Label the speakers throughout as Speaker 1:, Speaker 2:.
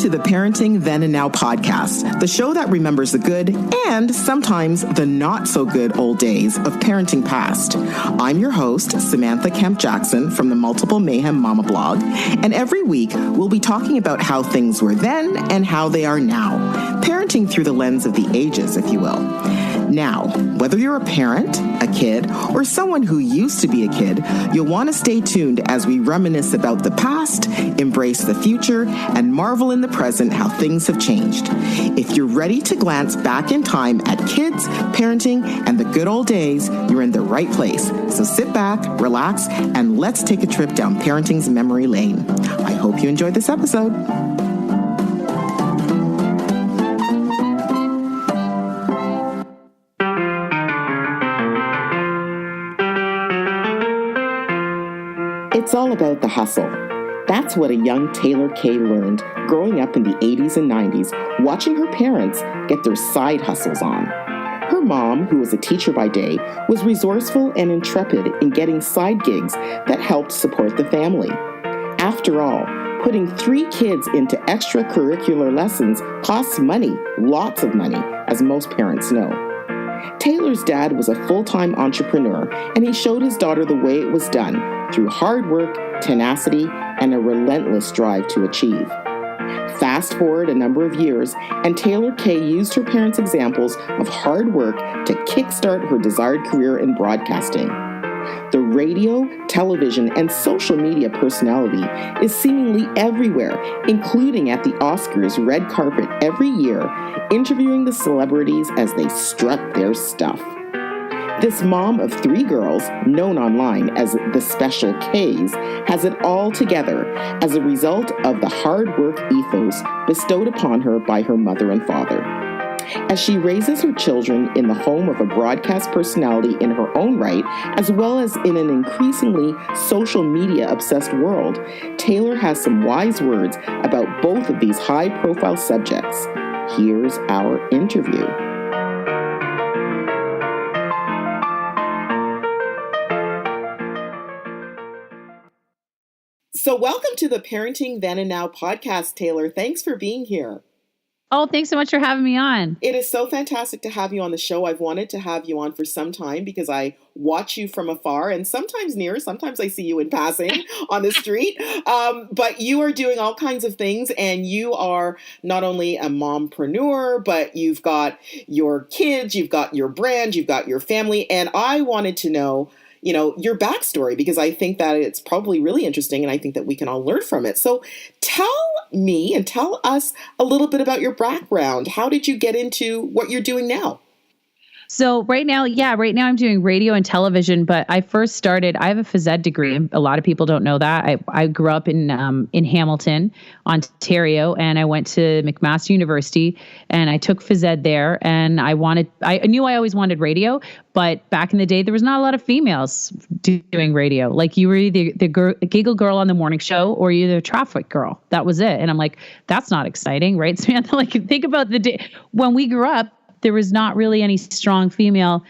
Speaker 1: to the Parenting Then and Now podcast, the show that remembers the good and sometimes the not so good old days of parenting past. I'm your host, Samantha Kemp-Jackson from the Multiple Mayhem Mama blog, and every week we'll be talking about how things were then and how they are now, parenting through the lens of the ages, if you will. Now, whether you're a parent, a kid, or someone who used to be a kid, you'll want to stay tuned as we reminisce about the past, embrace the future, and marvel in the present how things have changed. If you're ready to glance back in time at kids, parenting, and the good old days, you're in the right place. So sit back, relax, and let's take a trip down parenting's memory lane. I hope you enjoyed this episode. It's all about the hustle. That's what a young Taylor Kaye learned growing up in the 80s and 90s, watching her parents get their side hustles on. Her mom, who was a teacher by day, was resourceful and intrepid in getting side gigs that helped support the family. After all, putting 3 kids into extracurricular lessons costs money, lots of money, as most parents know. Taylor's dad was a full-time entrepreneur, and he showed his daughter the way it was done through hard work, tenacity, and a relentless drive to achieve. Fast forward a number of years, and Taylor Kaye used her parents' examples of hard work to kickstart her desired career in broadcasting. The radio, television, and social media personality is seemingly everywhere, including at the Oscars red carpet every year, interviewing the celebrities as they strut their stuff. This mom of 3 girls, known online as the Special Kays, has it all together as a result of the hard work ethos bestowed upon her by her mother and father. As she raises her children in the home of a broadcast personality in her own right, as well as in an increasingly social media-obsessed world, Taylor has some wise words about both of these high-profile subjects. Here's our interview. So welcome to the Parenting Then and Now podcast, Taylor. Thanks for being here.
Speaker 2: Oh, thanks so much for having me on.
Speaker 1: It is so fantastic to have you on the show. I've wanted to have you on for some time because I watch you from afar and sometimes near, sometimes I see you in passing on the street. But you are doing all kinds of things, and you are not only a mompreneur, but you've got your kids, you've got your brand, you've got your family. And I wanted to know, your backstory, because I think that it's probably really interesting and I think that we can all learn from it. So tell me and tell us a little bit about your background. How did you get into what you're doing now?
Speaker 2: So right now I'm doing radio and television, but I first started, I have a phys ed degree. A lot of people don't know that. I grew up in Hamilton, Ontario, and I went to McMaster University and I took phys ed there, and I knew I always wanted radio, but back in the day, there was not a lot of females doing radio. Like, you were either the giggle girl on the morning show or you're the traffic girl. That was it. And I'm like, that's not exciting, right, Samantha? Like, think about the day when we grew up, there was not really any strong female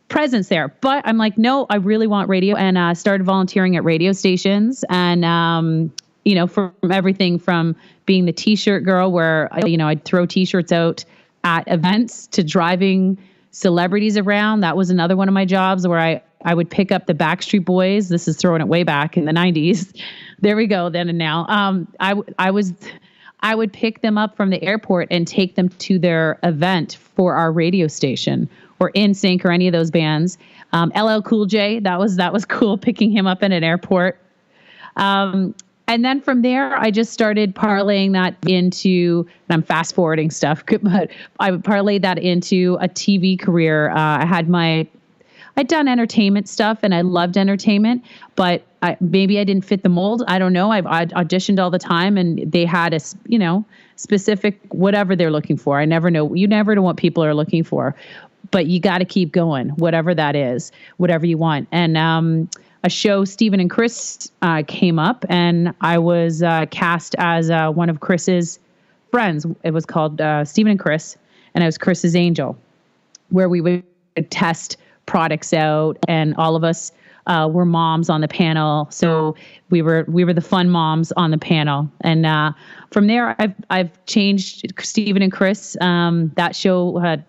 Speaker 2: presence there. But I'm like, no, I really want radio, and started volunteering at radio stations. And, from everything from being the T-shirt girl where, I'd throw T-shirts out at events to driving celebrities around. That was another one of my jobs where I would pick up the Backstreet Boys. This is throwing it way back in the 90s. There we go, then and now. I would pick them up from the airport and take them to their event for our radio station, or NSYNC, or any of those bands. LL Cool J, that was cool, picking him up at an airport. And then from there, I just started parlaying that into, and I'm fast forwarding stuff, but I would parlay that into a TV career. I'd done entertainment stuff and I loved entertainment, but maybe I didn't fit the mold. I don't know. I'd auditioned all the time, and they had a, specific whatever they're looking for. I never know. You never know what people are looking for, but you got to keep going, whatever that is, whatever you want. And a show, Stephen and Chris, came up, and I was cast as one of Chris's friends. It was called Stephen and Chris, and I was Chris's angel, where we would test products out, and all of us were moms on the panel. So we were the fun moms on the panel. And from there, I've changed Stephen and Chris. That show had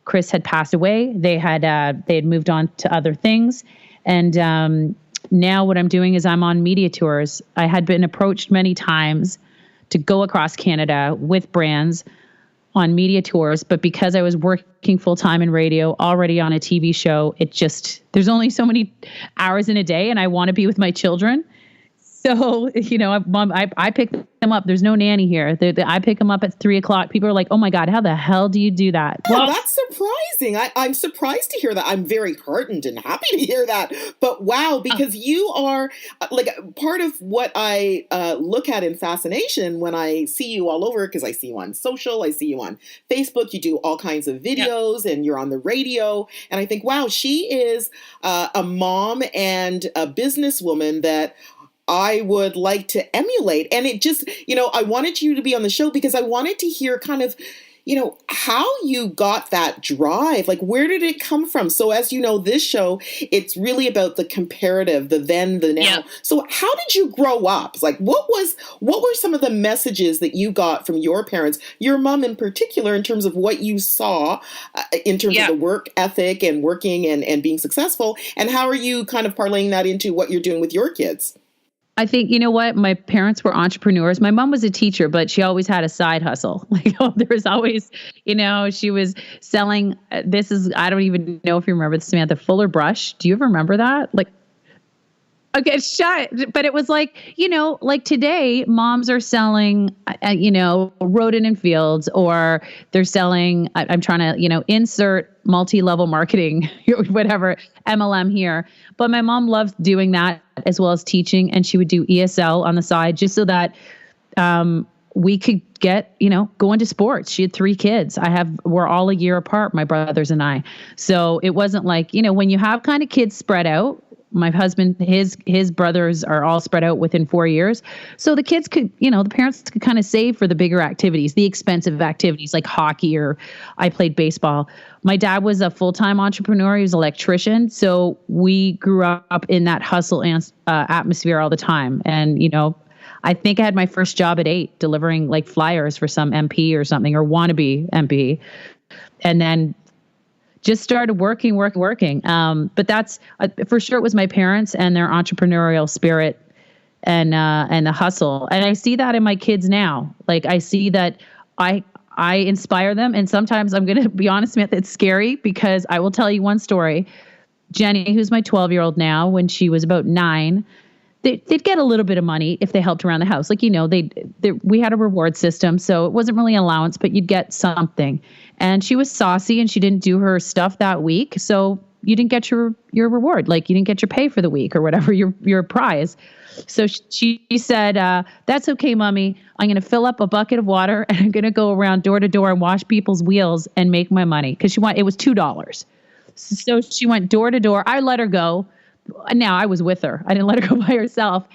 Speaker 2: Chris had passed away. They had moved on to other things. And now what I'm doing is I'm on media tours. I had been approached many times to go across Canada with brands on media tours, but because I was working full time in radio, already on a TV show, there's only so many hours in a day, and I want to be with my children. So, I pick them up. There's no nanny here. I pick them up at 3:00. People are like, "Oh my God, how the hell do you do that?"
Speaker 1: Well, that's surprising. I'm surprised to hear that. I'm very heartened and happy to hear that. But wow, because you are like part of what I look at in fascination when I see you all over, because I see you on social, I see you on Facebook, you do all kinds of videos, and you're on the radio. And I think, wow, she is a mom and a businesswoman that I would like to emulate. And it just, I wanted you to be on the show because I wanted to hear kind of, how you got that drive. Like, where did it come from? So as you know, this show, it's really about the comparative, the then, the now. Yeah. So how did you grow up? Like, what were some of the messages that you got from your parents, your mom in particular, in terms of what you saw in terms of the work ethic and working and being successful? And how are you kind of parlaying that into what you're doing with your kids?
Speaker 2: I think, you know what? My parents were entrepreneurs. My mom was a teacher, but she always had a side hustle. Like, there was always, she was selling, I don't even know if you remember this, Samantha, Fuller Brush. Do you ever remember that? Like, okay, shut. But it was like, like today, moms are selling, Rodent and Fields, or they're selling, I'm trying to, insert multi-level marketing, whatever, MLM here. But my mom loved doing that as well as teaching. And she would do ESL on the side just so that we could get, go into sports. She had 3 kids. We're all a year apart, my brothers and I. So it wasn't like, when you have kind of kids spread out, my husband, his brothers are all spread out within 4 years. So the kids could, the parents could kind of save for the bigger activities, the expensive activities like hockey, or I played baseball. My dad was a full-time entrepreneur. He was an electrician. So we grew up in that hustle atmosphere all the time. And, I think I had my first job at 8 delivering like flyers for some MP or something, or wannabe MP. And then just started working. But that's for sure. It was my parents and their entrepreneurial spirit and the hustle. And I see that in my kids now. Like, I see that I inspire them. And sometimes I'm going to be honest, Smith, it's scary, because I will tell you one story. Jenny, who's my 12-year-old now, when she was about 9, they'd get a little bit of money if they helped around the house. Like, we had a reward system, so it wasn't really an allowance, but you'd get something. And she was saucy and she didn't do her stuff that week. So you didn't get your reward. Like, you didn't get your pay for the week or whatever, your prize. So she said, that's okay, Mommy. I'm going to fill up a bucket of water and I'm going to go around door to door and wash people's wheels and make my money. Cause it was $2. So she went door to door. I let her go. Now I was with her. I didn't let her go by herself.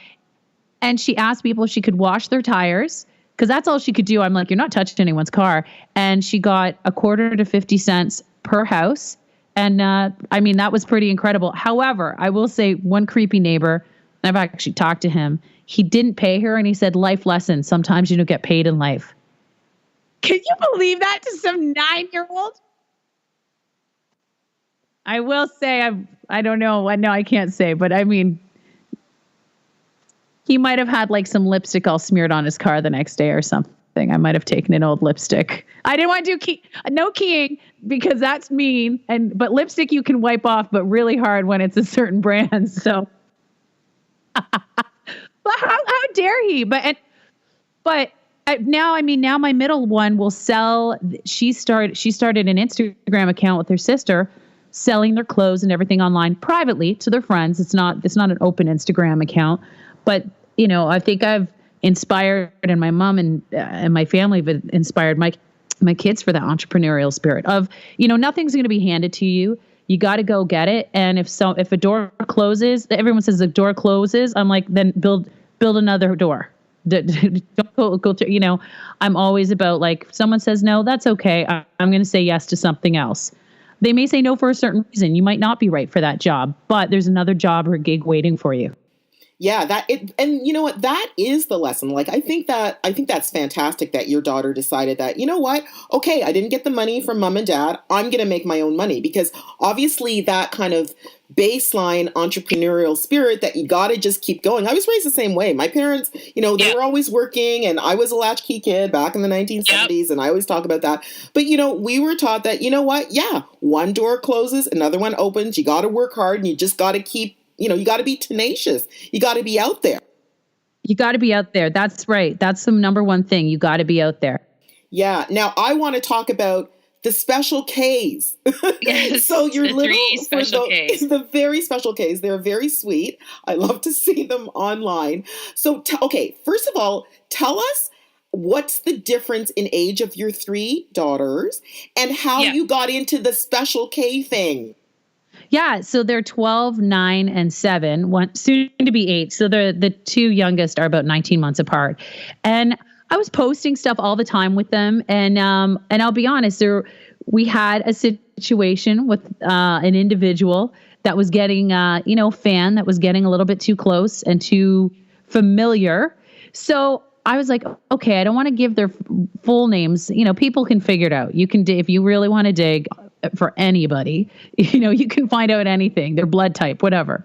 Speaker 2: And she asked people if she could wash their tires, because that's all she could do. I'm like, you're not touching anyone's car. And she got a quarter to 50 cents per house. And that was pretty incredible. However, I will say one creepy neighbor, I've actually talked to him. He didn't pay her, and he said, life lesson. Sometimes you don't get paid in life. Can you believe that to some 9-year-old? I will say, I don't know. No, I can't say, but he might have had like some lipstick all smeared on his car the next day or something. I might have taken an old lipstick. I didn't want to do no keying, because that's mean. But lipstick you can wipe off, but really hard when it's a certain brand. So, but how dare he? But now my middle one will sell. She started an Instagram account with her sister, selling their clothes and everything online privately to their friends. It's not an open Instagram account, but I think I've inspired, and my mom and my family have inspired my kids for that entrepreneurial spirit of, nothing's going to be handed to you. You got to go get it. And if a door closes, everyone says the door closes. I'm like, then build another door. Don't go to, I'm always about, like, if someone says no, that's okay. I'm going to say yes to something else. They may say no for a certain reason. You might not be right for that job, but there's another job or gig waiting for you.
Speaker 1: Yeah, and you know what? That is the lesson. Like, I think that's fantastic that your daughter decided that, you know what? Okay, I didn't get the money from mom and dad. I'm going to make my own money, because obviously that kind of baseline entrepreneurial spirit that you got to just keep going. I was raised the same way. My parents, they were always working, and I was a latchkey kid back in the 1970s, and I always talk about that. But, we were taught that, you know what? Yeah, one door closes, another one opens. You got to work hard, and you just got to keep, you got to be tenacious. You got to be out there.
Speaker 2: You got to be out there. That's right. That's the number one thing. You got to be out there.
Speaker 1: Yeah. Now I want to talk about the special Ks.
Speaker 3: Yes.
Speaker 1: So your
Speaker 3: the
Speaker 1: little
Speaker 3: three special Ks.
Speaker 1: The very special Ks. They're very sweet. I love to see them online. So, okay, first of all, tell us what's the difference in age of your three daughters and how you got into the special K thing.
Speaker 2: Yeah, so they're 12, 9, and 7, soon to be 8. So the two youngest are about 19 months apart. And I was posting stuff all the time with them. And I'll be honest, we had a situation with an individual that was getting, fan that was getting a little bit too close and too familiar. So I was like, okay, I don't want to give their full names. People can figure it out. You can, if you really want to dig for anybody, you can find out anything, their blood type, whatever.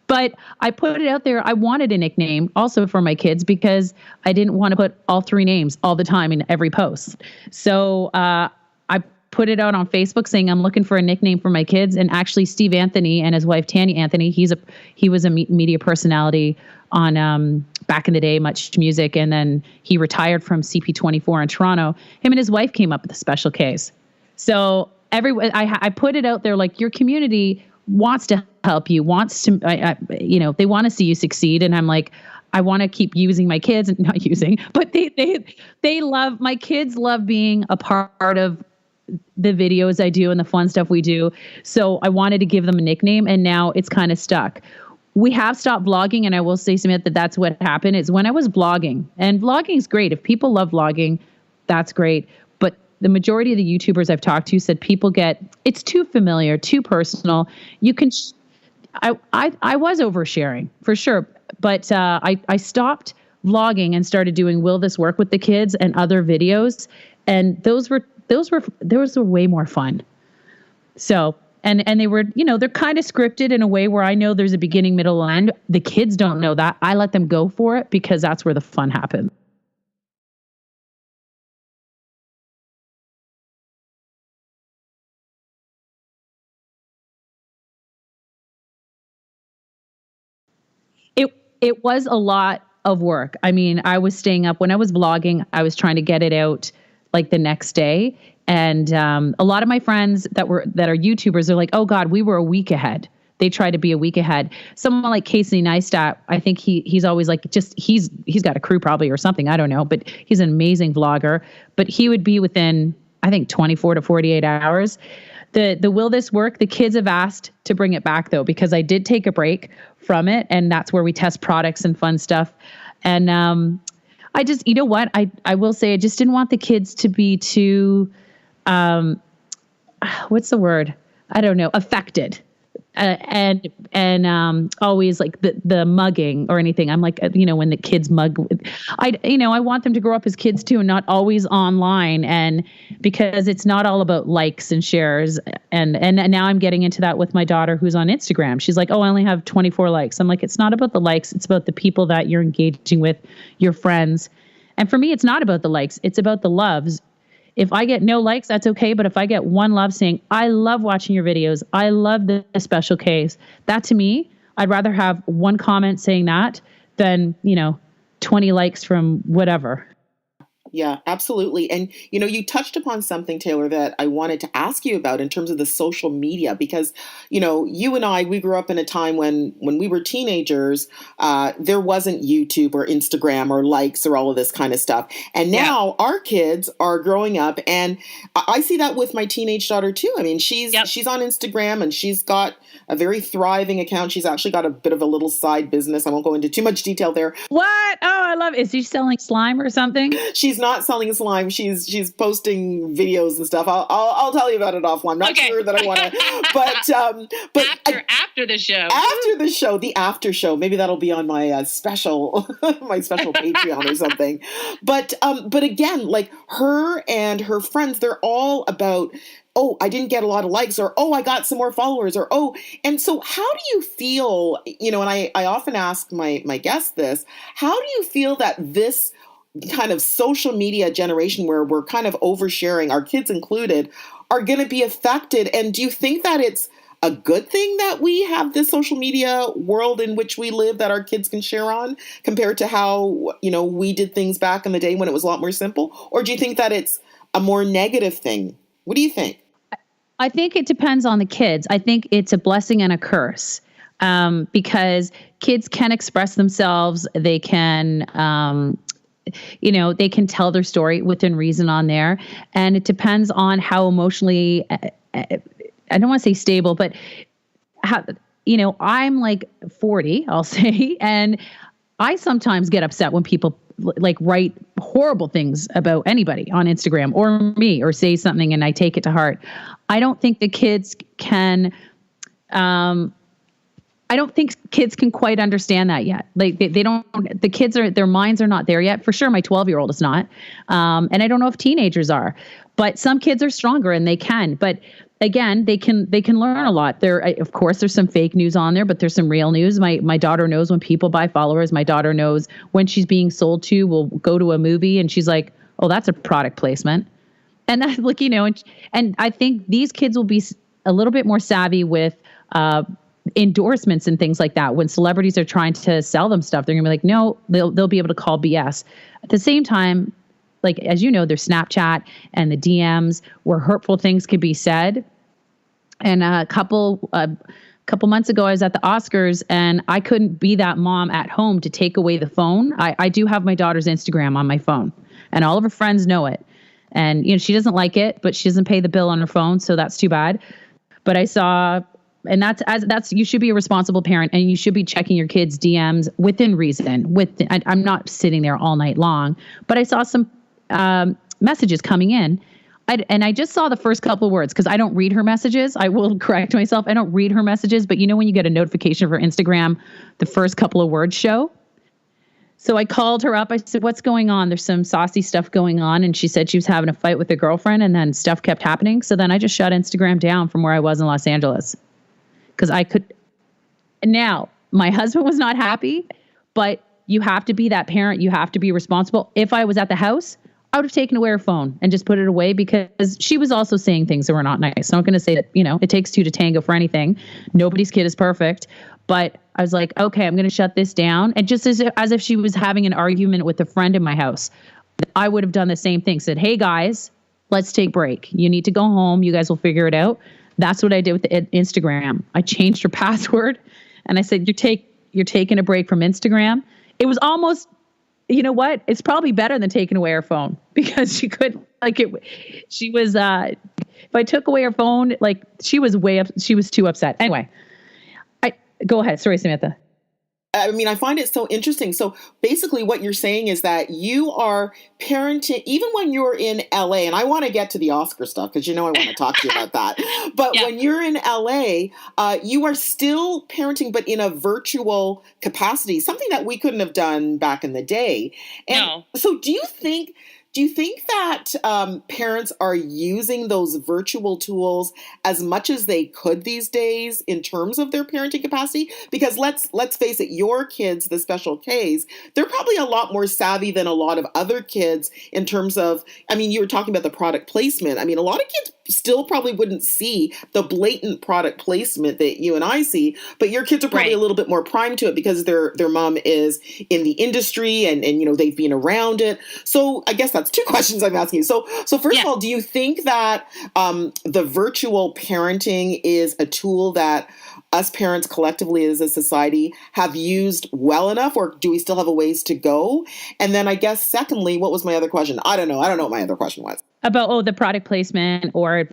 Speaker 2: But I put it out there. I wanted a nickname also for my kids because I didn't want to put all three names all the time in every post. So I put it out on Facebook saying I'm looking for a nickname for my kids. And actually, Steve Anthony and his wife Tanya Anthony, he was a media personality on back in the day, Much Music, and then he retired from CP24 in Toronto. Him and his wife came up with a special case. So I put it out there, like, your community wants to help you, wants to, they want to see you succeed. And I'm like, I want to keep using my kids, not using, but they love, my kids love being a part of the videos I do and the fun stuff we do. So I wanted to give them a nickname, and now it's kind of stuck. We have stopped vlogging, and I will say, Samantha, that's what happened. Is when I was vlogging, and vlogging is great. If people love vlogging, that's great. But the majority of the YouTubers I've talked to said it's too familiar, too personal. I was oversharing for sure, but I stopped vlogging and started doing Will This Work with the kids and other videos, and those were way more fun. So. And they were, they're kind of scripted in a way where I know there's a beginning, middle, and end. The kids don't know that. I let them go for it because that's where the fun happens. It was a lot of work. I mean, I was staying up when I was vlogging. I was trying to get it out like the next day. And a lot of my friends that are YouTubers are like, oh God, we were a week ahead. They try to be a week ahead. Someone like Casey Neistat, I think he's always like, he's got a crew probably or something. I don't know, but he's an amazing vlogger. But he would be within, I think, 24 to 48 hours. The Will This Work? The kids have asked to bring it back though, because I did take a break from it, and that's where we test products and fun stuff. And I just, you know what? I will say I just didn't want the kids to be too, what's the word? I don't know, affected. And always like the mugging or anything. I'm like, when the kids mug, I want them to grow up as kids too, and not always online. And because it's not all about likes and shares. And now I'm getting into that with my daughter who's on Instagram. She's like, oh, I only have 24 likes. I'm like, it's not about the likes. It's about the people that you're engaging with, your friends. And for me, it's not about the likes. It's about the loves. If I get no likes, that's okay. But if I get one love saying, I love watching your videos, I love the special case, that to me, I'd rather have one comment saying that than, 20 likes from whatever.
Speaker 1: Yeah, absolutely. And, you touched upon something, Taylor, that I wanted to ask you about in terms of the social media, because, you and I, we grew up in a time when we were teenagers, there wasn't YouTube or Instagram or likes or all of this kind of stuff. And now our kids are growing up, and I see that with my teenage daughter too. I mean, she's on Instagram, and she's got a very thriving account. She's actually got a bit of a little side business. I won't go into too much detail there.
Speaker 2: What? Oh, I love it. Is she selling slime or something?
Speaker 1: She's not selling slime. She's posting videos and stuff. I'll tell you about it offline. I'm not sure that I want to, but
Speaker 3: after the show,
Speaker 1: the after show, maybe that'll be on my special Patreon or something. But again, like her and her friends, they're all about, oh, I didn't get a lot of likes, or, oh, I got some more followers, or, oh. And so how do you feel, and I often ask my guests this, how do you feel that this kind of social media generation where we're kind of oversharing, our kids included, are going to be affected? And do you think that it's a good thing that we have this social media world in which we live that our kids can share on compared to how, we did things back in the day when it was a lot more simple? Or do you think that it's a more negative thing? What do you think?
Speaker 2: I think it depends on the kids. I think it's a blessing and a curse, because kids can express themselves. They can, they can tell their story within reason on there. And it depends on how emotionally, I don't want to say stable, but how, I'm like 40, I'll say, and I sometimes get upset when people like write horrible things about anybody on Instagram or me, or say something and I take it to heart. I don't think the kids can, I don't think kids can quite understand that yet. Like their minds are not there yet. For sure, my 12-year-old is not. And I don't know if teenagers are, but some kids are stronger and they can. But again, they can learn a lot. Of course, there's some fake news on there, but there's some real news. My daughter knows when people buy followers. My daughter knows when she's being sold to. We'll go to a movie and she's like, "Oh, that's a product placement." And that's like, and I think these kids will be a little bit more savvy with endorsements and things like that. When celebrities are trying to sell them stuff, they're gonna be like, no, they'll be able to call BS. At the same time, like, as you know, there's Snapchat and the DMs where hurtful things could be said. And a couple months ago, I was at the Oscars and I couldn't be that mom at home to take away the phone. I do have my daughter's Instagram on my phone and all of her friends know it. And, she doesn't like it, but she doesn't pay the bill on her phone. So that's too bad. But I saw, and that's, you should be a responsible parent and you should be checking your kids' DMs within reason. I'm not sitting there all night long, but I saw some messages coming in. And I just saw the first couple of words because I don't read her messages. I will correct myself. I don't read her messages, but when you get a notification for Instagram, the first couple of words show. So I called her up. I said, "What's going on?" There's some saucy stuff going on. And she said she was having a fight with a girlfriend and then stuff kept happening. So then I just shut Instagram down from where I was in Los Angeles because I could. Now, my husband was not happy, but you have to be that parent. You have to be responsible. If I was at the house, I would have taken away her phone and just put it away because she was also saying things that were not nice. So I'm going to say that, it takes two to tango for anything. Nobody's kid is perfect. But I was like, okay, I'm going to shut this down. And just as if she was having an argument with a friend in my house, I would have done the same thing. Said, "Hey guys, let's take a break. You need to go home. You guys will figure it out." That's what I did with the Instagram. I changed her password and I said, you're taking a break from Instagram. It was almost, you know what? It's probably better than taking away her phone because she could she was, if I took away her phone, she was she was too upset. Anyway, go ahead. Sorry, Samantha.
Speaker 1: I mean, I find it so interesting. So basically what you're saying is that you are parenting, even when you're in LA, and I want to get to the Oscar stuff because I want to talk to you about that. But when you're in LA, you are still parenting, but in a virtual capacity, something that we couldn't have done back in the day. And
Speaker 3: no.
Speaker 1: So do you think that parents are using those virtual tools as much as they could these days in terms of their parenting capacity? Because let's face it, your kids, the Special Ks, they're probably a lot more savvy than a lot of other kids in terms of, you were talking about the product placement. A lot of kids still probably wouldn't see the blatant product placement that you and I see, but your kids are probably a little bit more primed to it because their mom is in the industry and they've been around it. So I guess that's two questions I'm asking you. So first of all, do you think that the virtual parenting is a tool that us parents collectively as a society have used well enough, or do we still have a ways to go? And then I guess secondly, what was my other question? I don't know what my other question was.
Speaker 2: About, the product placement I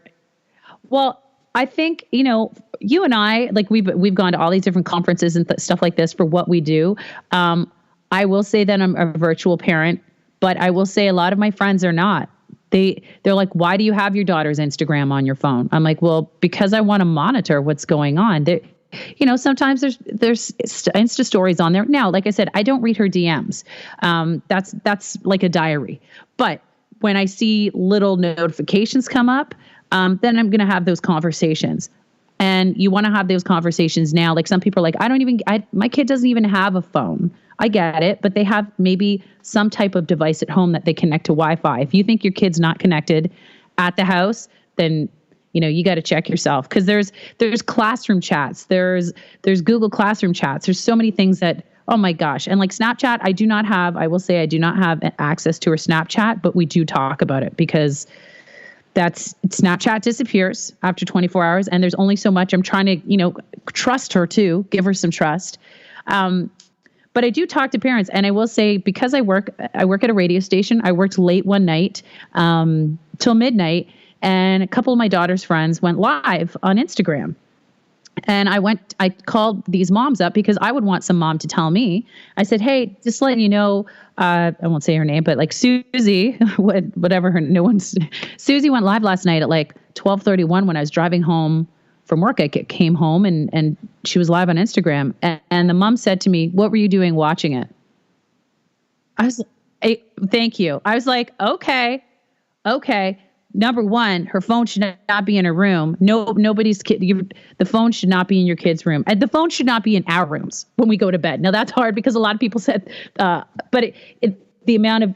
Speaker 2: think, you and I, we've gone to all these different conferences and stuff like this for what we do. I will say that I'm a virtual parent But I will say a lot of my friends are not. They're like, why do you have your daughter's Instagram on your phone? I'm like, well, because I want to monitor what's going on. Sometimes there's Insta stories on there. Now, like I said, I don't read her DMs. That's like a diary. But when I see little notifications come up, then I'm going to have those conversations. And you want to have those conversations now. Like some people are like, my kid doesn't even have a phone. I get it, but they have maybe some type of device at home that they connect to Wi-Fi. If you think your kid's not connected at the house, then you got to check yourself, because there's classroom chats, there's Google Classroom chats. There's so many things that, oh my gosh. And like Snapchat, I do not have access to her Snapchat, but we do talk about it because Snapchat disappears after 24 hours, and there's only so much. I'm trying to, trust her too, give her some trust. But I do talk to parents, and I will say, because I work at a radio station, I worked late one night, till midnight, and a couple of my daughter's friends went live on Instagram. And I called these moms up because I would want some mom to tell me. I said, hey, just letting you know, I won't say her name, but like Susie, whatever Susie went live last night at like 12:31 when I was driving home from work. I came home and she was live on Instagram. And the mom said to me, what were you doing watching it? Thank you. I was like, okay. Number one, her phone should not be in her room. Nobody's kid. The phone should not be in your kid's room. And the phone should not be in our rooms when we go to bed. Now that's hard because a lot of people said, but the amount of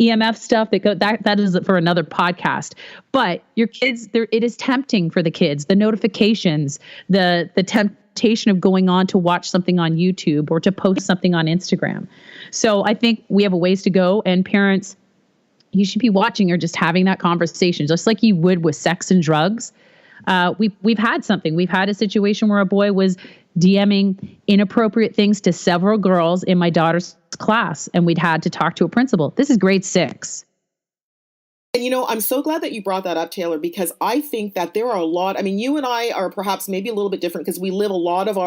Speaker 2: EMF stuff that is for another podcast. But your kids, it is tempting for the kids. The notifications, the temptation of going on to watch something on YouTube or to post something on Instagram. So I think we have a ways to go, and parents, you should be watching or just having that conversation, just like you would with sex and drugs. We've had something. We've had a situation where a boy was DMing inappropriate things to several girls in my daughter's class, and we'd had to talk to a principal. This is grade 6.
Speaker 1: And, I'm so glad that you brought that up, Taylor, because I think that there are a lot. I mean, you and I are perhaps maybe a little bit different because we live a lot of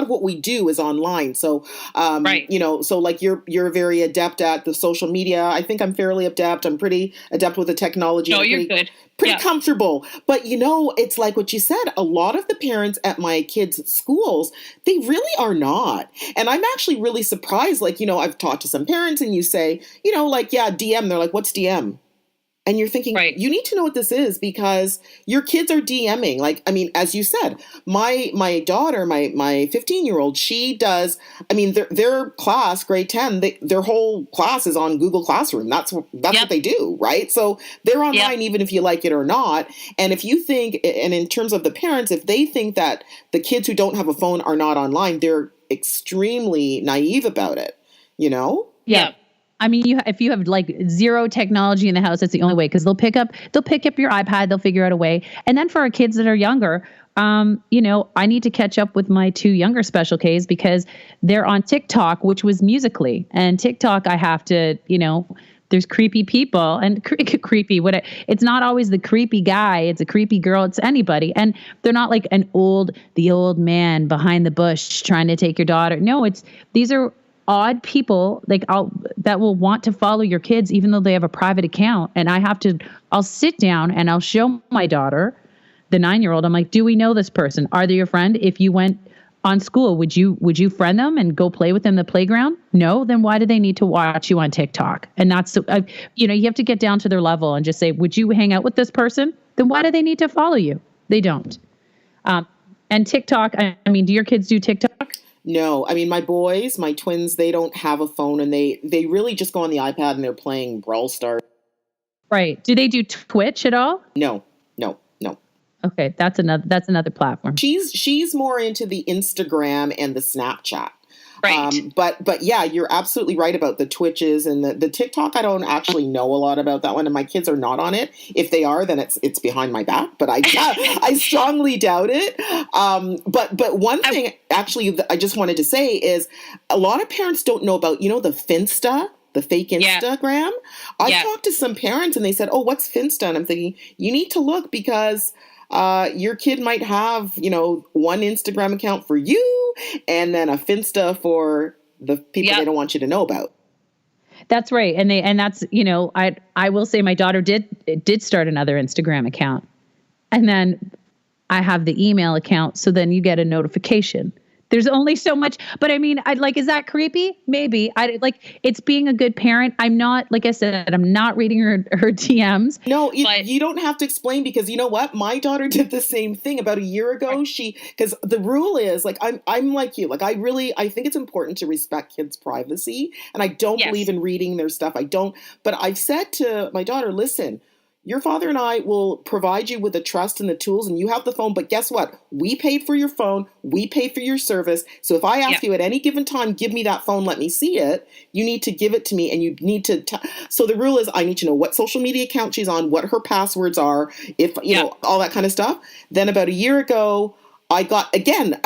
Speaker 1: what we do is online. So,
Speaker 3: right.
Speaker 1: So like you're very adept at the social media. I think I'm fairly adept. I'm pretty adept with the technology.
Speaker 3: No, you're good.
Speaker 1: Pretty comfortable. But, it's like what you said. A lot of the parents at my kids' schools, they really are not. And I'm actually really surprised. Like, I've talked to some parents and you say, DM. They're like, what's DM? And you're thinking, right, you need to know what this is because your kids are DMing. Like, I mean, as you said, my daughter, my 15-year-old, she does, I mean, their class, grade 10, their whole class is on Google Classroom. That's what they do, right? So they're online even if you like it or not. And if you think, and in terms of the parents, if they think that the kids who don't have a phone are not online, they're extremely naive about it,
Speaker 2: Yeah. I mean, if you have like zero technology in the house, that's the only way, because they'll pick up your iPad, they'll figure out a way. And then for our kids that are younger, I need to catch up with my 2 younger Special Ks because they're on TikTok, which was Musical.ly. And TikTok, I have to, there's creepy people and creepy. It's not always the creepy guy. It's a creepy girl. It's anybody. And they're not like the old man behind the bush trying to take your daughter. No, these are odd people that will want to follow your kids, even though they have a private account. And I'll sit down and I'll show my daughter, the 9-year-old. I'm like, do we know this person? Are they your friend? If you went on school, would you friend them and go play with them in the playground? No. Then why do they need to watch you on TikTok? And that's, you have to get down to their level and just say, would you hang out with this person? Then why do they need to follow you? They don't. And TikTok, I mean, do your kids do TikTok?
Speaker 1: No, I mean, my boys, my twins, they don't have a phone, and they really just go on the iPad and they're playing Brawl Stars.
Speaker 2: Right. Do they do Twitch at all?
Speaker 1: No.
Speaker 2: Okay, that's another platform.
Speaker 1: She's more into the Instagram and the Snapchat.
Speaker 3: Right.
Speaker 1: But yeah, you're absolutely right about the Twitches and the TikTok. I don't actually know a lot about that one, and my kids are not on it. If they are, then it's behind my back. But I strongly doubt it. But one thing actually I just wanted to say is a lot of parents don't know about the Finsta. The fake Instagram. I talked to some parents and they said, "Oh, what's Finsta?" And I'm thinking, you need to look because your kid might have, one Instagram account for you and then a Finsta for the people they don't want you to know about.
Speaker 2: That's right. And that's, I will say my daughter did start another Instagram account. And then I have the email account. So then you get a notification. There's only so much, but I mean, is that creepy? Maybe. It's being a good parent. I'm not, like I said, I'm not reading her DMs.
Speaker 1: No, you don't have to explain, because you know what? My daughter did the same thing about a year ago. Because the rule is, like, I'm like you. Like, I think it's important to respect kids' privacy. And I don't believe in reading their stuff. But I've said to my daughter, listen, your father and I will provide you with the trust and the tools, and you have the phone. But guess what? We paid for your phone. We paid for your service. So if I ask you at any given time, give me that phone, let me see it, you need to give it to me. And you need to. So the rule is, I need to know what social media account she's on, what her passwords are, if, know, all that kind of stuff. Then about a year ago, I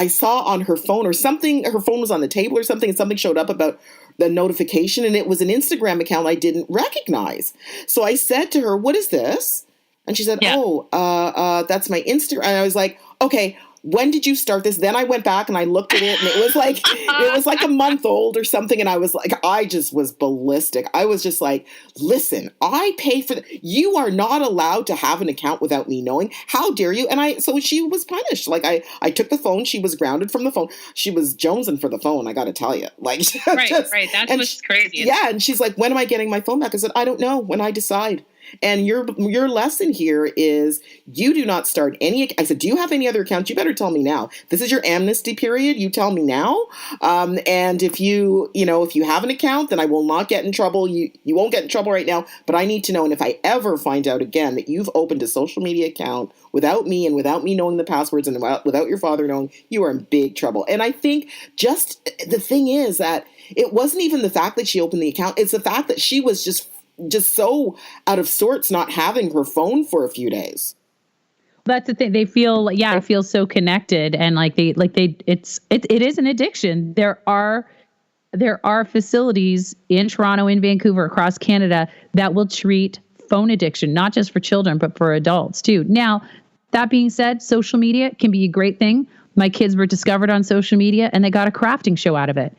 Speaker 1: saw on her phone or something, her phone was on the table or something, and something showed up about the notification, and it was an Instagram account I didn't recognize. So I said to her, what is this? And she said, that's my Instagram. And I was like, okay, when did you start this? Then I went back and I looked at it, and it was like a month old or something. And I was like, I just was ballistic. I was just like, listen, I pay for you are not allowed to have an account without me knowing. How dare you? And so she was punished. Like I took the phone. She was grounded from the phone. She was jonesing for the phone. I got to tell you, like,
Speaker 3: right. That's what's crazy.
Speaker 1: Yeah. And she's like, when am I getting my phone back? I said, I don't know, when I decide. And your lesson here is, you do not start any. I said, do you have any other accounts? You better tell me now. This is your amnesty period. You tell me now. And if you have an account, then I will not get in trouble. You won't get in trouble right now, but I need to know. And if I ever find out again that you've opened a social media account without me and without me knowing the passwords and without your father knowing, you are in big trouble. And I think just the thing is that it wasn't even the fact that she opened the account. It's the fact that she was just so out of sorts not having her phone for a few days.
Speaker 2: That's the thing. They feel so connected, and it is an addiction. There are facilities in Toronto, in Vancouver, across Canada that will treat phone addiction, not just for children, but for adults too. Now, that being said, social media can be a great thing. My kids were discovered on social media, and they got a crafting show out of it.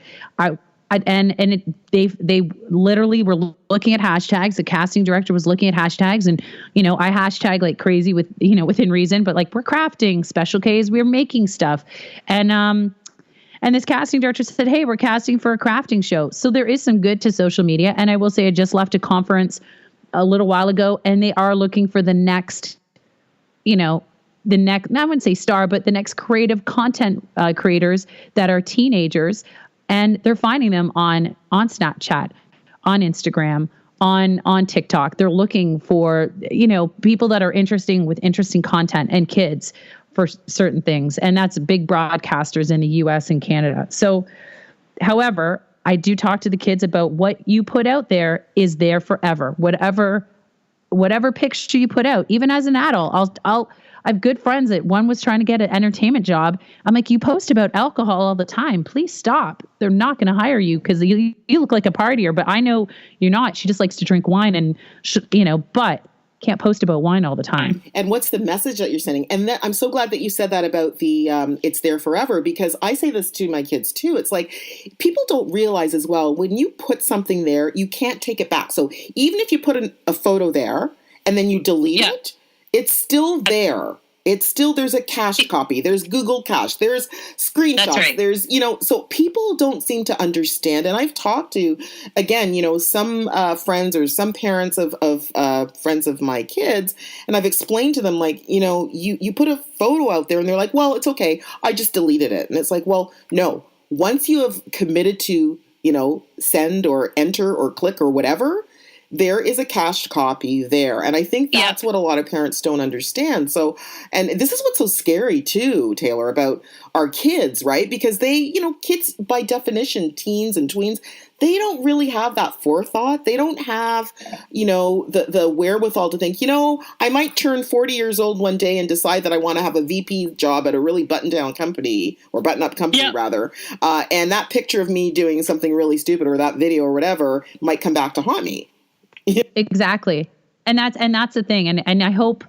Speaker 2: They literally were looking at hashtags. The casting director was looking at hashtags, and I hashtag like crazy within reason, but like, we're crafting special Ks, we're making stuff, and this casting director said, hey, we're casting for a crafting show. So there is some good to social media. And I will say, I just left a conference a little while ago, and they are looking for the next, I wouldn't say star, but the next creative content creators that are teenagers. And they're finding them on Snapchat, on Instagram, on TikTok. They're looking for, people that are interesting with interesting content, and kids for certain things. And that's big broadcasters in the US and Canada. So, however, I do talk to the kids about what you put out there is there forever. Whatever picture you put out, even as an adult, I have good friends that one was trying to get an entertainment job. I'm like, you post about alcohol all the time. Please stop. They're not going to hire you because you look like a partier, but I know you're not. She just likes to drink wine and, but can't post about wine all the time.
Speaker 1: And what's the message that you're sending? And I'm so glad that you said that about the it's there forever, because I say this to my kids too. It's like, people don't realize as well, when you put something there, you can't take it back. So even if you put a photo there and then you delete it, it's still there. It's still, there's a cached copy. There's Google Cache. There's screenshots. Right. There's, so people don't seem to understand. And I've talked to, again, some friends or some parents of friends of my kids. And I've explained to them, like, you put a photo out there and they're like, well, it's okay. I just deleted it. And it's like, well, no, once you have committed to, send or enter or click or whatever, there is a cached copy there. And I think that's what a lot of parents don't understand. So, and this is what's so scary too, Taylor, about our kids, right? Because they, kids by definition, teens and tweens, they don't really have that forethought. They don't have, the wherewithal to think, I might turn 40 years old one day and decide that I want to have a VP job at a really button-down company, or button-up company rather. And that picture of me doing something really stupid, or that video or whatever, might come back to haunt me.
Speaker 2: Exactly. And that's the thing. And I hope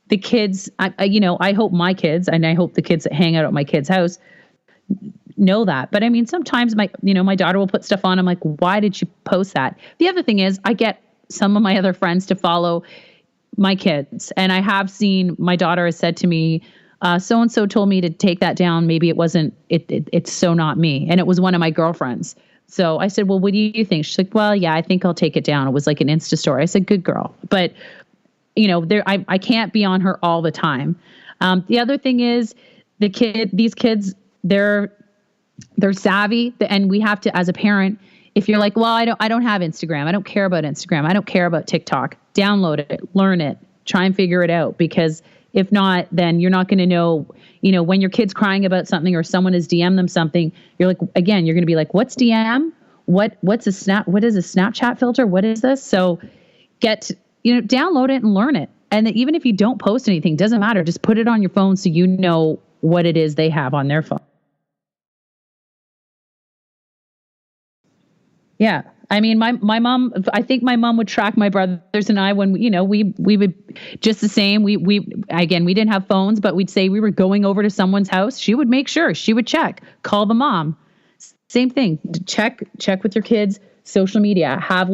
Speaker 2: the kids, I hope my kids, and I hope the kids that hang out at my kids' house know that. But I mean, sometimes my daughter will put stuff on. I'm like, why did you post that? The other thing is I get some of my other friends to follow my kids. And I have seen my daughter has said to me, so-and-so told me to take that down. Maybe it's so not me. And it was one of my girlfriends. So I said, well, what do you think? She's like, well, yeah, I think I'll take it down. It was like an Insta story. I said, good girl. But, I can't be on her all the time. The other thing is these kids, they're savvy. And we have to, as a parent, if you're like, well, I don't have Instagram. I don't care about Instagram. I don't care about TikTok. Download it, learn it, try and figure it out. Because if not, then you're not going to know, when your kid's crying about something or someone has DM'd them something, you're like, again, you're going to be like, what's DM? What's a snap? What is a Snapchat filter? What is this? So download it and learn it. And even if you don't post anything, doesn't matter. Just put it on your phone so you know what it is they have on their phone. Yeah. I mean, my mom, I think my mom would track my brothers and I when, we would just the same. We didn't have phones, but we'd say we were going over to someone's house. She would make sure, she would check, call the mom. Same thing. Check with your kids' social media. Have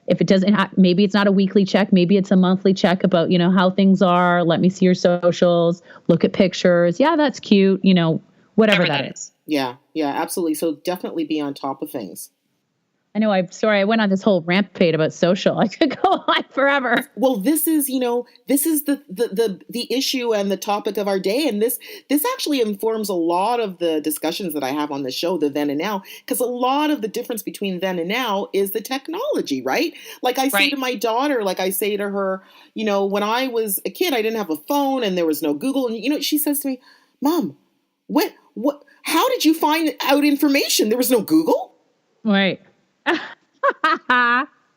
Speaker 2: if it doesn't maybe it's not a weekly check, maybe it's a monthly check about, how things are. Let me see your socials, look at pictures. Yeah, that's cute. Whatever that is.
Speaker 1: Yeah, absolutely. So definitely be on top of things.
Speaker 2: I know. I went on this whole rampage about social. I could go on forever.
Speaker 1: Well, this is the issue and the topic of our day, and this actually informs a lot of the discussions that I have on the show, the then and now, because a lot of the difference between then and now is the technology, right? Like I say to my daughter, like I say to her, when I was a kid, I didn't have a phone and there was no Google, and she says to me, "Mom, what? How did you find out information? There was no Google."
Speaker 2: Right.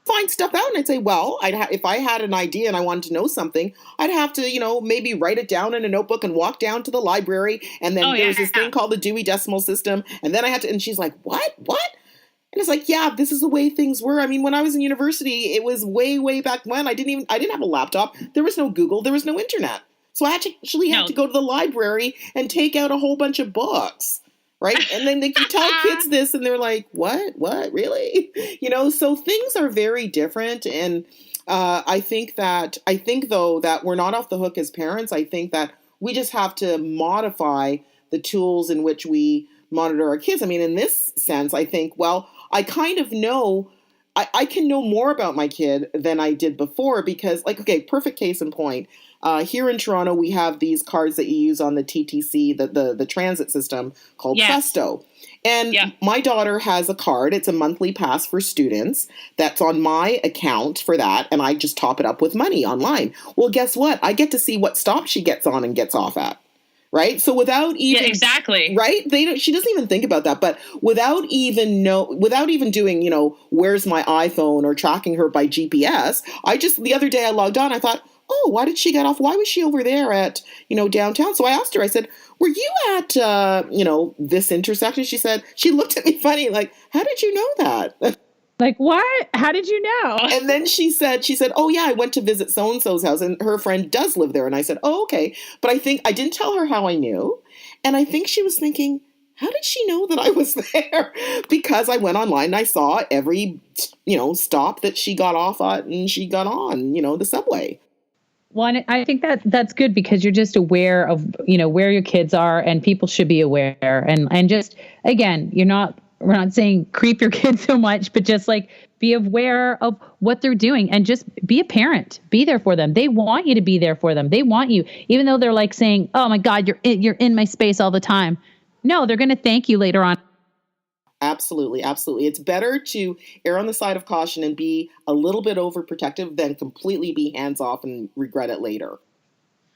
Speaker 1: Find stuff out, and I'd say, well, if I had an idea and I wanted to know something, I'd have to, maybe write it down in a notebook and walk down to the library. And then there's this thing called the Dewey Decimal System. And then I had to, and she's like, what? And it's like, yeah, this is the way things were. I mean, when I was in university, it was way, way back when. I didn't have a laptop. There was no Google. There was no internet. So I actually had to go to the library and take out a whole bunch of books. Right. And then you tell kids this and they're like, what, really? So things are very different. And I think though that we're not off the hook as parents. I think that we just have to modify the tools in which we monitor our kids. I mean, in this sense, I think, well, I kind of know I can know more about my kid than I did before because perfect case in point. Here in Toronto, we have these cards that you use on the TTC, the transit system called Presto. And my daughter has a card. It's a monthly pass for students that's on my account for that. And I just top it up with money online. Well, guess what? I get to see what stop she gets on and gets off at. Right. So without even
Speaker 3: exactly
Speaker 1: right. She doesn't even think about that. But without even doing, where's my iPhone or tracking her by GPS. The other day I logged on. I thought, oh, why did she get off? Why was she over there at, downtown? So I asked her, I said, were you at, this intersection? She said, she looked at me funny, like, how did you know that?
Speaker 2: Like, what? How did you know?
Speaker 1: And then she said, oh, yeah, I went to visit so-and-so's house and her friend does live there. And I said, oh, okay. But I didn't tell her how I knew. And I think she was thinking, how did she know that I was there? Because I went online and I saw every, stop that she got off at and she got on, the subway.
Speaker 2: Well, I think that's good because you're just aware of, where your kids are and people should be aware. And just, again, we're not saying creep your kids so much, but just be aware of what they're doing and just be a parent, be there for them. They want you to be there for them. They want you, even though they're saying, oh my God, you're in my space all the time. No, they're going to thank you later on.
Speaker 1: Absolutely. Absolutely. It's better to err on the side of caution and be a little bit overprotective than completely be hands off and regret it later.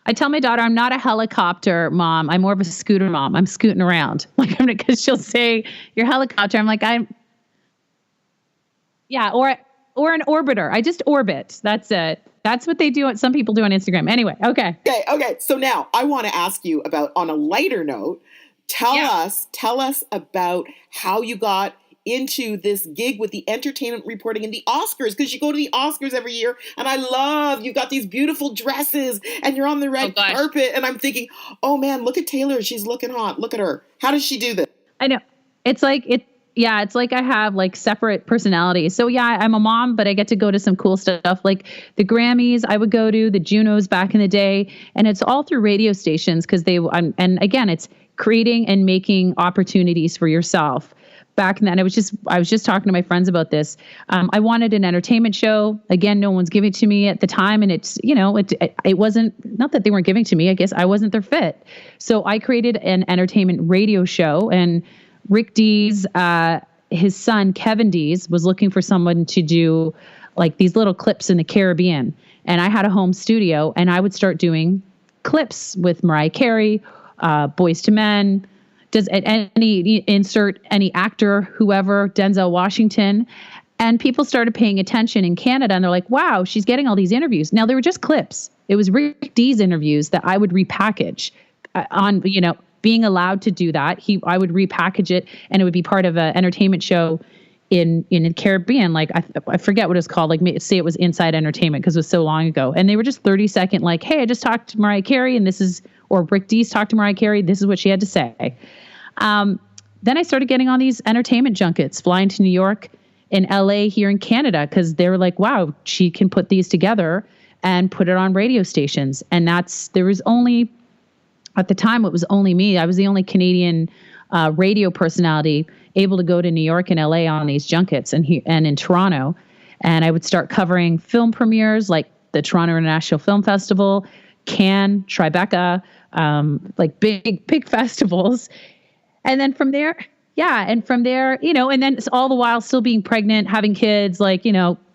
Speaker 2: I tell my daughter, I'm not a helicopter mom. I'm more of a scooter mom. I'm scooting around. Because she'll say, you're helicopter. I'm like, or an orbiter. I just orbit. That's it. That's what they do. Some people do on Instagram. Anyway. Okay.
Speaker 1: Okay. So now I want to ask you about, on a lighter note, tell us about how you got into this gig with the entertainment reporting and the Oscars, because you go to the Oscars every year and I love, you've got these beautiful dresses and you're on the red carpet and I'm thinking, oh man, look at Taylor. She's looking hot. Look at her. How does she do this?
Speaker 2: I know. It's like it's like I have like separate personalities. So yeah, I'm a mom, but I get to go to some cool stuff like the Grammys I would go to, the Junos back in the day, and it's all through radio stations because and again, it's creating and making opportunities for yourself. Back then, I was just talking to my friends about this. I wanted an entertainment show. Again, no one's giving it to me at the time, and it's it wasn't, not that they weren't giving it to me. I guess I wasn't their fit. So I created an entertainment radio show, and Rick Dees, his son Kevin Dees, was looking for someone to do like these little clips in the Caribbean, and I had a home studio, and I would start doing clips with Mariah Carey, Boyz II Men. Does insert any actor, whoever, Denzel Washington. And people started paying attention in Canada, and they're like, wow, she's getting all these interviews. Now, they were just clips. It was Rick Dees interviews that I would repackage on, being allowed to do that. I would repackage it, and it would be part of an entertainment show in the Caribbean. Like, I forget what it was called. Like, say it was Inside Entertainment because it was so long ago. And they were just 30-second, like, hey, I just talked to Mariah Carey, and or Rick Dees talked to Mariah Carey. This is what she had to say. Then I started getting on these entertainment junkets, flying to New York and LA here in Canada, because they were like, wow, she can put these together and put it on radio stations. And there was only, at the time, it was only me. I was the only Canadian radio personality able to go to New York and LA on these junkets and in Toronto. And I would start covering film premieres like the Toronto International Film Festival, Cannes, Tribeca, like big festivals. And then from there, and then it's all the while still being pregnant, having kids, like,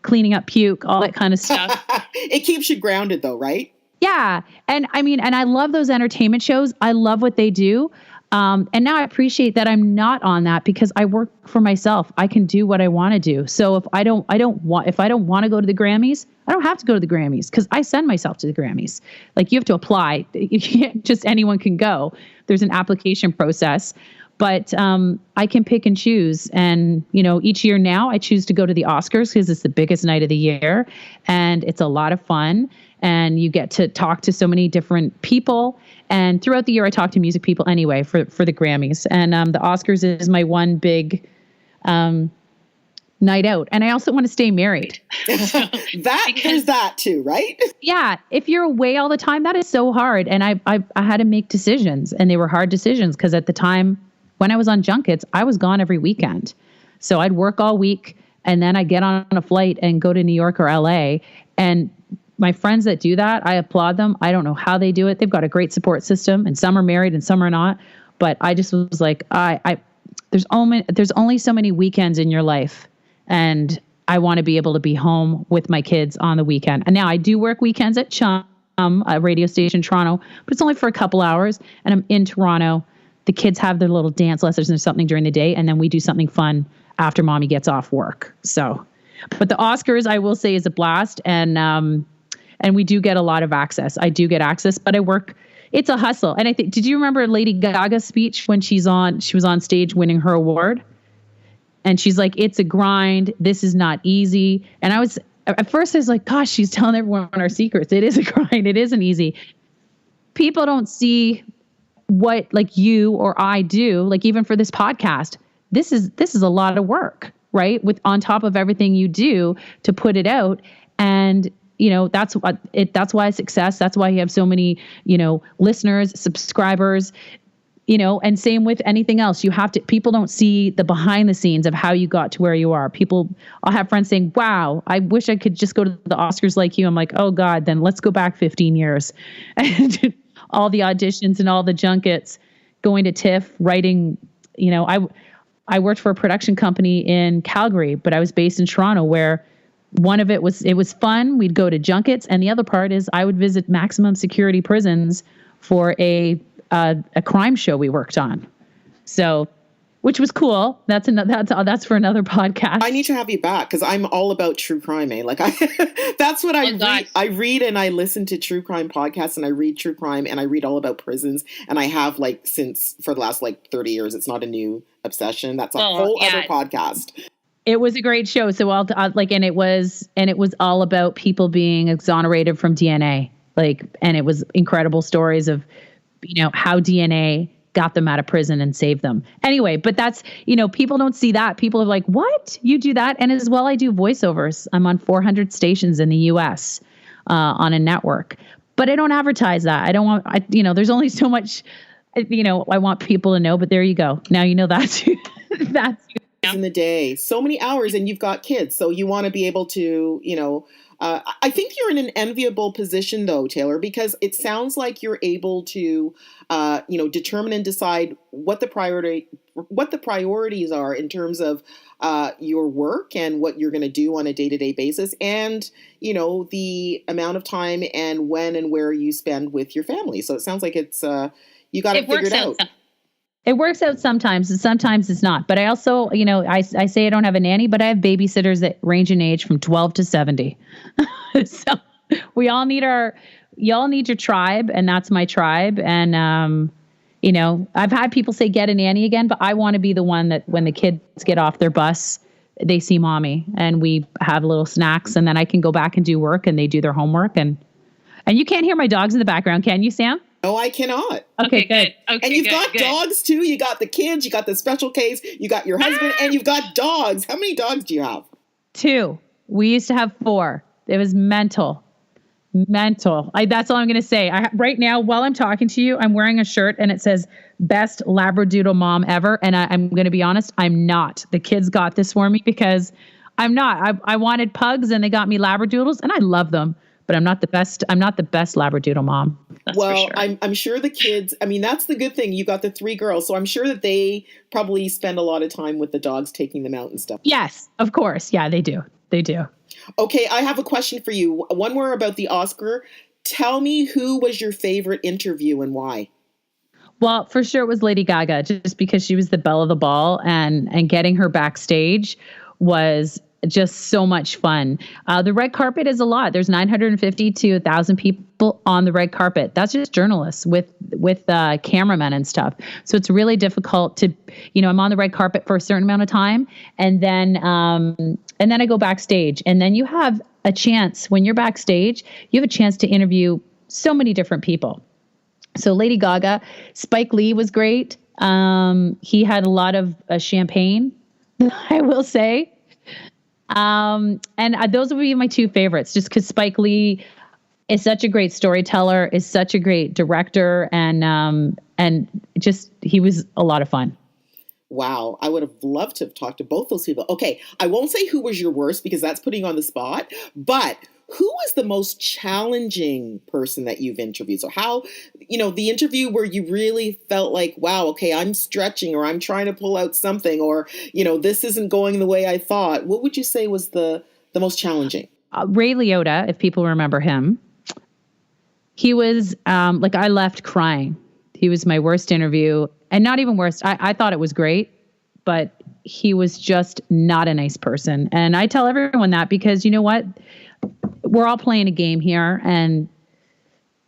Speaker 2: cleaning up puke, all that kind of stuff.
Speaker 1: It keeps you grounded though, right?
Speaker 2: Yeah. And I mean, and I love those entertainment shows. I love what they do. And now I appreciate that I'm not on that because I work for myself. I can do what I want to do. So if I don't want to go to the Grammys, I don't have to go to the Grammys because I send myself to the Grammys. Like, you have to apply. You can't just, anyone can go. There's an application process, but I can pick and choose. And, each year now I choose to go to the Oscars because it's the biggest night of the year and it's a lot of fun. And you get to talk to so many different people. And throughout the year, I talk to music people anyway for the Grammys. And the Oscars is my one big night out. And I also want to stay married.
Speaker 1: There's that too, right?
Speaker 2: Yeah. If you're away all the time, that is so hard. And I had to make decisions, and they were hard decisions because at the time when I was on junkets, I was gone every weekend. So I'd work all week and then I'd get on a flight and go to New York or LA. And my friends that do that, I applaud them. I don't know how they do it. They've got a great support system, and some are married and some are not. But I just was like, there's only so many weekends in your life, and I want to be able to be home with my kids on the weekend. And now I do work weekends at Chum, a radio station in Toronto, but it's only for a couple hours, and I'm in Toronto. The kids have their little dance lessons or something during the day, and then we do something fun after mommy gets off work. So, but the Oscars, I will say, is a blast, and we do get a lot of access. I do get access, but I work. It's a hustle. And I think, did you remember Lady Gaga's speech when she was on stage winning her award? And she's like, it's a grind. This is not easy. And at first I was like, gosh, she's telling everyone our secrets. It is a grind. It isn't easy. People don't see what like you or I do, like even for this podcast. This is a lot of work, right? With on top of everything you do to put it out. And that's why success. That's why you have so many, listeners, subscribers, and same with anything else. People don't see the behind the scenes of how you got to where you are. I'll have friends saying, wow, I wish I could just go to the Oscars like you. I'm like, oh God, then let's go back 15 years. And all the auditions and all the junkets, going to TIFF, writing, I worked for a production company in Calgary, but I was based in Toronto, where one of it was fun. We'd go to junkets. And the other part is I would visit maximum security prisons for a crime show we worked on. So, which was cool. That's for another podcast.
Speaker 1: I need to have you back because I'm all about true crime, eh? Like that's what I read. I read and I listen to true crime podcasts, and I read true crime, and I read all about prisons. And I have for the last 30 years. It's not a new obsession. That's a whole other podcast.
Speaker 2: It was a great show. So and it was all about people being exonerated from DNA. And it was incredible stories of, how DNA got them out of prison and saved them. Anyway, but that's, people don't see that. People are like, what? You do that? And as well, I do voiceovers. I'm on 400 stations in the US on a network, but I don't advertise that. I don't want, there's only so much, I want people to know, but there you go. Now, that's, that's
Speaker 1: in the day, so many hours, and you've got kids. So you want to be able to, I think you're in an enviable position though, Taylor, because it sounds like you're able to, determine and decide what the priorities are in terms of your work and what you're going to do on a day-to-day basis, and the amount of time and when and where you spend with your family. So it sounds like it's you got it figured out.
Speaker 2: It works out sometimes, and sometimes it's not. But I also, I say I don't have a nanny, but I have babysitters that range in age from 12 to 70. So y'all need your tribe, and that's my tribe. And, I've had people say get a nanny again, but I want to be the one that when the kids get off their bus, they see mommy and we have little snacks, and then I can go back and do work and they do their homework. And you can't hear my dogs in the background, can you, Sam?
Speaker 1: No, I cannot.
Speaker 2: Okay, good.
Speaker 3: Okay,
Speaker 1: and you've got dogs too. You got the kids, you got the special case, you got your husband, and you've got dogs. How many dogs do you have?
Speaker 2: 2. We used to have 4. It was mental. That's all I'm going to say. Right now, while I'm talking to you, I'm wearing a shirt and it says best Labradoodle mom ever. And I'm going to be honest, I'm not. The kids got this for me because I'm not. I wanted pugs and they got me Labradoodles and I love them. But I'm not the best Labradoodle mom.
Speaker 3: That's for sure.
Speaker 1: I'm sure the kids, that's the good thing. You got the 3 girls. So I'm sure that they probably spend a lot of time with the dogs, taking them out and stuff.
Speaker 2: Yes, of course. Yeah, they do.
Speaker 1: Okay, I have a question for you. One more about the Oscar. Tell me, who was your favorite interview and why?
Speaker 2: Well, for sure it was Lady Gaga, just because she was the belle of the ball, and getting her backstage was just so much fun. The red carpet is a lot. There's 950 to 1,000 people on the red carpet. That's just journalists with cameramen and stuff. So it's really difficult to, I'm on the red carpet for a certain amount of time, and then I go backstage, and then you have a chance when you're backstage. You have a chance to interview so many different people. So Lady Gaga, Spike Lee was great. He had a lot of champagne, I will say. And those would be my 2 favorites, just because Spike Lee is such a great storyteller, is such a great director, and just he was a lot of fun.
Speaker 1: Wow, I would have loved to have talked to both those people. Okay, I won't say who was your worst because that's putting you on the spot, but who was the most challenging person that you've interviewed? So how, the interview where you really felt like, wow, okay, I'm stretching, or I'm trying to pull out something, or, this isn't going the way I thought. What would you say was the most challenging?
Speaker 2: Ray Liotta, if people remember him, he was I left crying. He was my worst interview, and not even worst. I thought it was great, but he was just not a nice person. And I tell everyone that because you know what? We're all playing a game here, and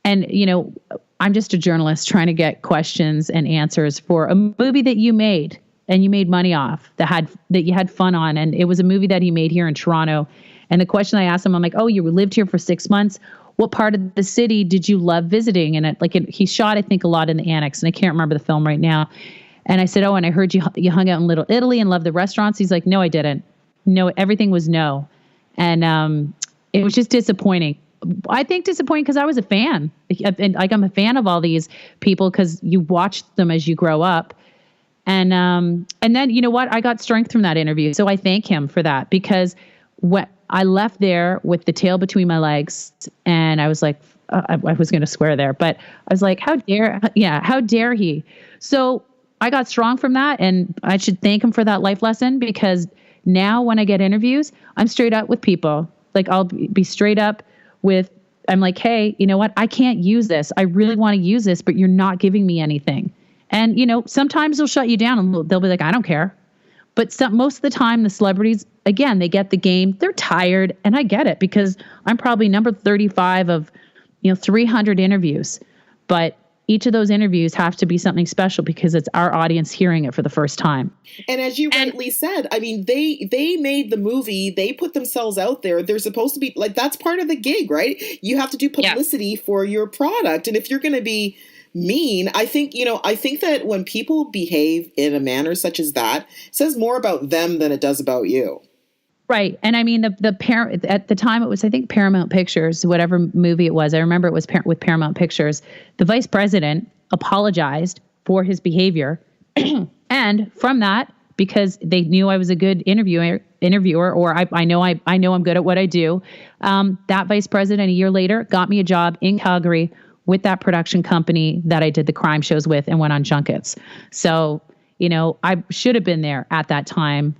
Speaker 2: I'm just a journalist trying to get questions and answers for a movie that you made and you made money off, that you had fun on, and it was a movie that he made here in Toronto. And the question I asked him, I'm like, oh, you lived here for 6 months. What part of the city did you love visiting? And he shot, I think, a lot in the Annex, and I can't remember the film right now. And I said, oh, and I heard you hung out in Little Italy and loved the restaurants. He's like, no, I didn't. No, everything was no. And it was just disappointing. I think disappointing because I was a fan. And I'm a fan of all these people because you watch them as you grow up. And then, you know what? I got strength from that interview. So I thank him for that, because what I left there with the tail between my legs, and I was like, I was going to swear there, but I was like, how dare he? So I got strong from that, and I should thank him for that life lesson, because now when I get interviews, I'm straight up with people. Like I'll be straight up with, I'm like, hey, you know what? I can't use this. I really want to use this, but you're not giving me anything. And, sometimes they'll shut you down and they'll be like, I don't care. But most of the time, the celebrities, again, they get the game. They're tired. And I get it, because I'm probably number 35 of, 300 interviews. But each of those interviews have to be something special because it's our audience hearing it for the first time.
Speaker 1: And as you rightly said, I mean, they made the movie, they put themselves out there. They're supposed to be like, that's part of the gig, right? You have to do publicity for your product. And if you're going to be mean. I think, I think that when people behave in a manner such as that, it says more about them than it does about you.
Speaker 2: Right. And I mean, the parent at the time, it was, I think, Paramount Pictures, whatever movie it was. I remember it was with Paramount Pictures. The vice president apologized for his behavior. And from that, because they knew I was a good interviewer, or I know I'm good at what I do. That vice president, a year later, got me a job in Calgary with that production company that I did the crime shows with and went on junkets. So, I should have been there at that time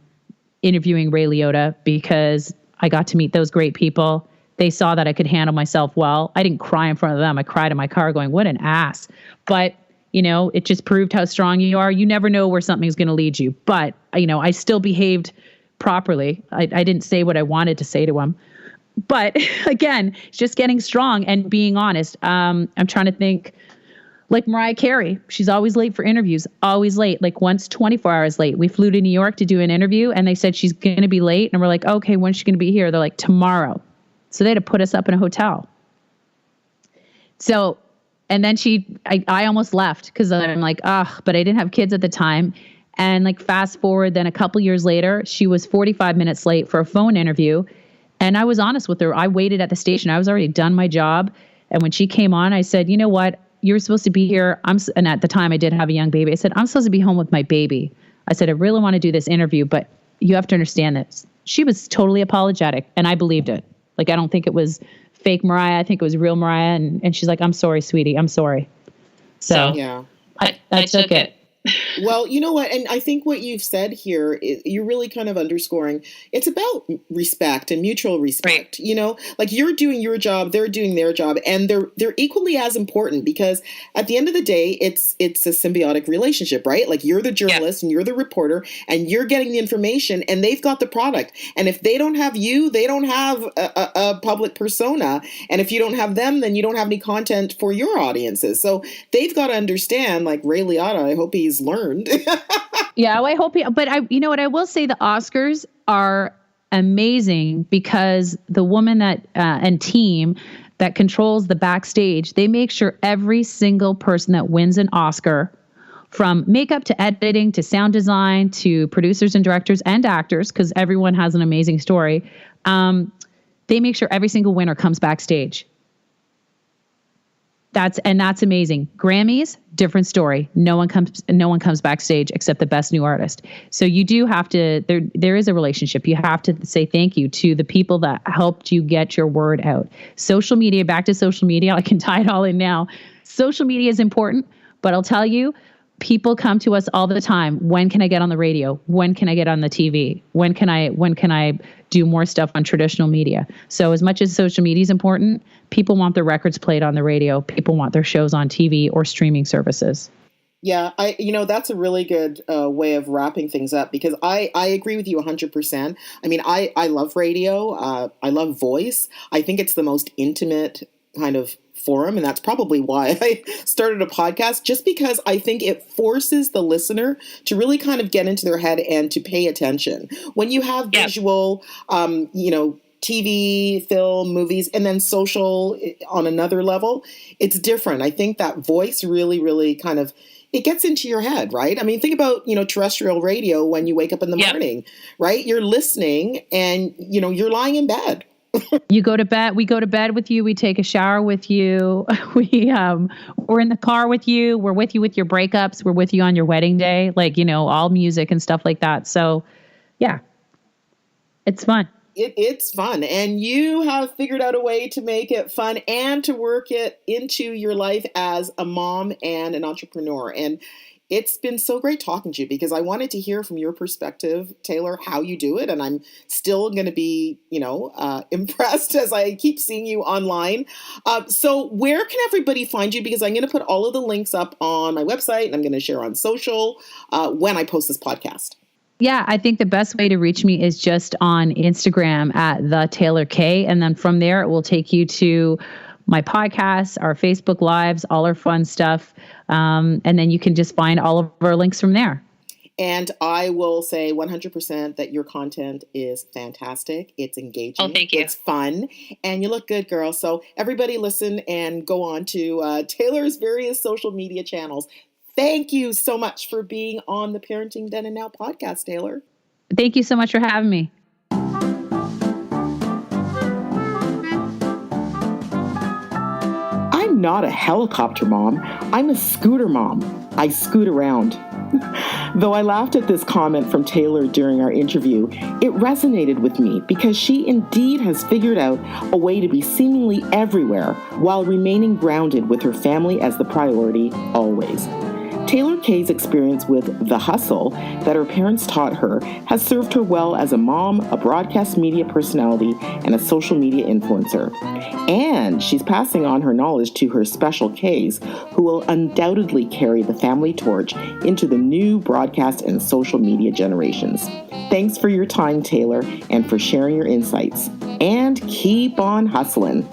Speaker 2: interviewing Ray Liotta, because I got to meet those great people. They saw that I could handle myself well. I didn't cry in front of them. I cried in my car going, what an ass. But, it just proved how strong you are. You never know where something's going to lead you. But, I still behaved properly. I didn't say what I wanted to say to him. But again, just getting strong and being honest. I'm trying to think. Like Mariah Carey, she's always late for interviews, always late, like once 24 hours late. We flew to New York to do an interview and they said she's going to be late. And we're like, okay, when's she going to be here? They're like, tomorrow. So they had to put us up in a hotel. So, and then I almost left because I'm like, but I didn't have kids at the time. And like fast forward, then a couple years later, she was 45 minutes late for a phone interview. And I was honest with her. I waited at the station. I was already done my job. And when she came on, I said, you know what? You're supposed to be here. And at the time I did have a young baby. I said, I'm supposed to be home with my baby. I said, I really want to do this interview, but you have to understand this. She was totally apologetic and I believed it. Like, I don't think it was fake Mariah. I think it was real Mariah. And she's like, I'm sorry, sweetie. I'm sorry. So
Speaker 1: yeah,
Speaker 2: I took it.
Speaker 1: Well, you know what? And I think what you've said here, you're really kind of underscoring, it's about respect and mutual respect.
Speaker 3: Right.
Speaker 1: Like you're doing your job, they're doing their job, and they're equally as important, because at the end of the day, it's a symbiotic relationship, right? Like you're the journalist and you're the reporter and you're getting the information and they've got the product. And if they don't have you, they don't have a public persona. And if you don't have them, then you don't have any content for your audiences. So they've got to understand, like Ray Liotta, I hope he's learned.
Speaker 2: Yeah, well, I hope but you know what, I will say the Oscars are amazing because the woman that and team that controls the backstage, they make sure every single person that wins an Oscar, from makeup to editing to sound design to producers and directors and actors, because everyone has an amazing story, they make sure every single winner comes backstage. That's amazing. Grammys, different story. No one comes backstage except the best new artist. So you do have to, there is a relationship. You have to say thank you to the people that helped you get your word out. Social media, back to social media. I can tie it all in now. Social media is important, but I'll tell you, people come to us all the time. When can I get on the radio? When can I get on the TV? When can I do more stuff on traditional media? So as much as social media is important, people want their records played on the radio. People want their shows on TV or streaming services.
Speaker 1: Yeah, that's a really good way of wrapping things up, because I agree with you 100%. I mean, I love radio. I love voice. I think it's the most intimate kind of forum, and that's probably why I started a podcast, just because I think it forces the listener to really kind of get into their head and to pay attention. When you have visual, TV, film, movies, and then social on another level, it's different. I think that voice really, really kind of, it gets into your head, right? I mean, think about, terrestrial radio when you wake up in the morning, right? You're listening and, you're lying in bed.
Speaker 2: You go to bed, we go to bed with you, we take a shower with you, we're in the car with you, we're with you with your breakups, we're with you on your wedding day, all music and stuff like that. So yeah, it's fun.
Speaker 1: It's fun. And you have figured out a way to make it fun and to work it into your life as a mom and an entrepreneur. And it's been so great talking to you, because I wanted to hear from your perspective, Taylor, how you do it. And I'm still going to be, impressed as I keep seeing you online. So where can everybody find you? Because I'm going to put all of the links up on my website and I'm going to share on social when I post this podcast.
Speaker 2: Yeah, I think the best way to reach me is just on Instagram at the Taylor Kaye. And then from there, it will take you to my podcasts, our Facebook Lives, all our fun stuff. And then you can just find all of our links from there.
Speaker 1: And I will say 100% that your content is fantastic. It's engaging.
Speaker 3: Oh, thank you.
Speaker 1: It's fun. And you look good, girl. So everybody listen and go on to Taylor's various social media channels. Thank you so much for being on the Parenting Then and Now podcast, Taylor.
Speaker 2: Thank you so much for having me.
Speaker 1: I'm not a helicopter mom. I'm a scooter mom. I scoot around. Though I laughed at this comment from Taylor during our interview, it resonated with me because she indeed has figured out a way to be seemingly everywhere while remaining grounded with her family as the priority always. Taylor Kaye's experience with the hustle that her parents taught her has served her well as a mom, a broadcast media personality, and a social media influencer. And she's passing on her knowledge to her special Kays, who will undoubtedly carry the family torch into the new broadcast and social media generations. Thanks for your time, Taylor, and for sharing your insights. And keep on hustling.